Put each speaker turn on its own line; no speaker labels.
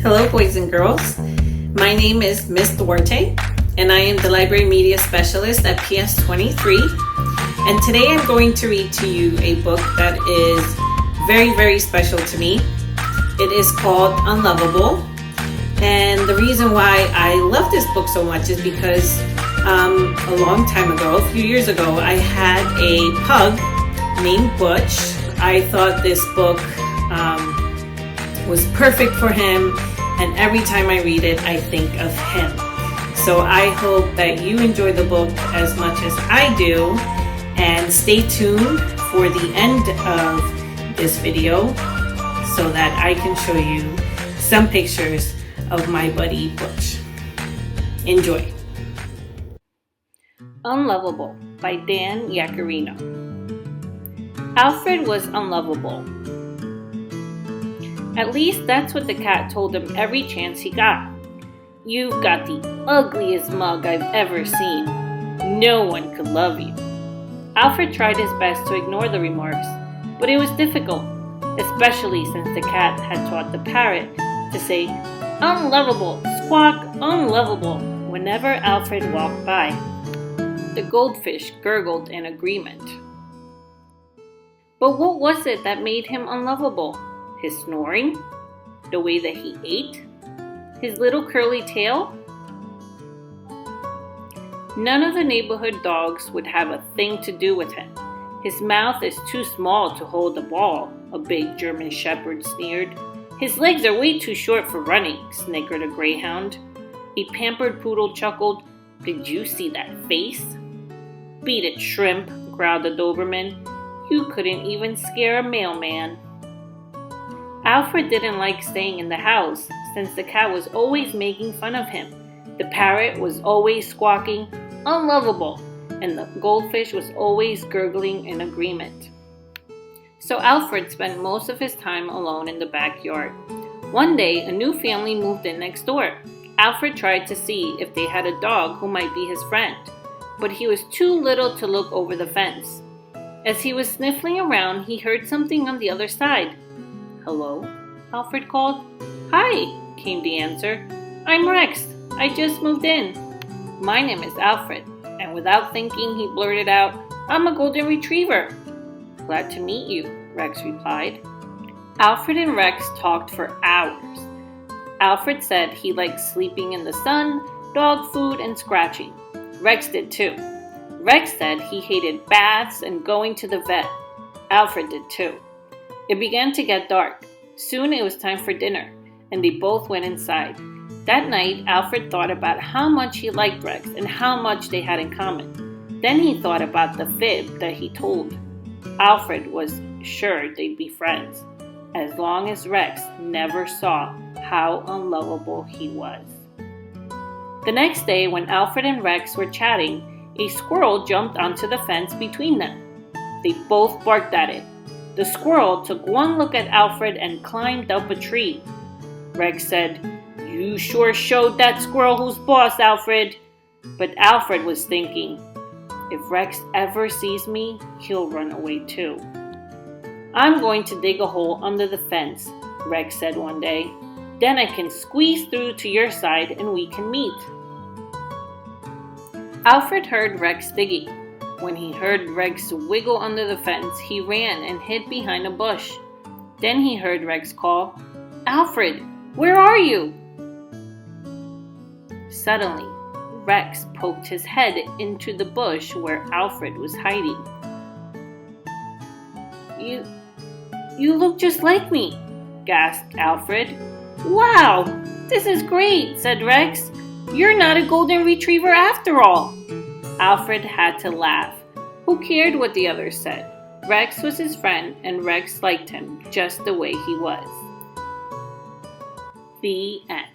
Hello, boys and girls. My name is Miss Duarte, and I am the Library Media Specialist at PS23. And today I'm going to read to you a book that is very, very special to me. It is called Unlovable. And the reason why I love this book so much is because a long time ago, a few years ago, I had a pug named Butch. I thought this book was perfect for him, and every time I read it, I think of him. So I hope that you enjoy the book as much as I do, and stay tuned for the end of this video so that I can show you some pictures of my buddy Butch. Enjoy. Unlovable by Dan Yaccarino. Alfred was unlovable. At least that's what the cat told him every chance he got. "You've got the ugliest mug I've ever seen. No one could love you." Alfred tried his best to ignore the remarks, but it was difficult, especially since the cat had taught the parrot to say, "Unlovable, squawk, unlovable," whenever Alfred walked by. The goldfish gurgled in agreement. But what was it that made him unlovable? His snoring? The way that he ate? His little curly tail? None of the neighborhood dogs would have a thing to do with him. "His mouth is too small to hold a ball," a big German shepherd sneered. "His legs are way too short for running," snickered a greyhound. A pampered poodle chuckled. "Did you see that face?" "Beat it, shrimp," growled a Doberman. "You couldn't even scare a mailman." Alfred didn't like staying in the house, since the cat was always making fun of him. The parrot was always squawking, "Unlovable," and the goldfish was always gurgling in agreement. So Alfred spent most of his time alone in the backyard. One day, a new family moved in next door. Alfred tried to see if they had a dog who might be his friend, but he was too little to look over the fence. As he was sniffling around, he heard something on the other side. "Hello?" Alfred called. "Hi," came the answer. "I'm Rex. I just moved in." "My name is Alfred," and without thinking, he blurted out, "I'm a golden retriever." "Glad to meet you," Rex replied. Alfred and Rex talked for hours. Alfred said he liked sleeping in the sun, dog food, and scratching. Rex did too. Rex said he hated baths and going to the vet. Alfred did too. It began to get dark. Soon it was time for dinner, and they both went inside. That night, Alfred thought about how much he liked Rex and how much they had in common. Then he thought about the fib that he told. Alfred was sure they'd be friends, as long as Rex never saw how unlovable he was. The next day, when Alfred and Rex were chatting, a squirrel jumped onto the fence between them. They both barked at it. The squirrel took one look at Alfred and climbed up a tree. Rex said, "You sure showed that squirrel who's boss, Alfred." But Alfred was thinking, "If Rex ever sees me, he'll run away too." "I'm going to dig a hole under the fence," Rex said one day. "Then I can squeeze through to your side and we can meet." Alfred heard Rex digging. When he heard Rex wiggle under the fence, he ran and hid behind a bush. Then he heard Rex call, "Alfred, where are you?" Suddenly, Rex poked his head into the bush where Alfred was hiding. You look just like me," gasped Alfred. "Wow, this is great," said Rex. "You're not a golden retriever after all." Alfred had to laugh. Who cared what the others said? Rex was his friend, and Rex liked him just the way he was. The end.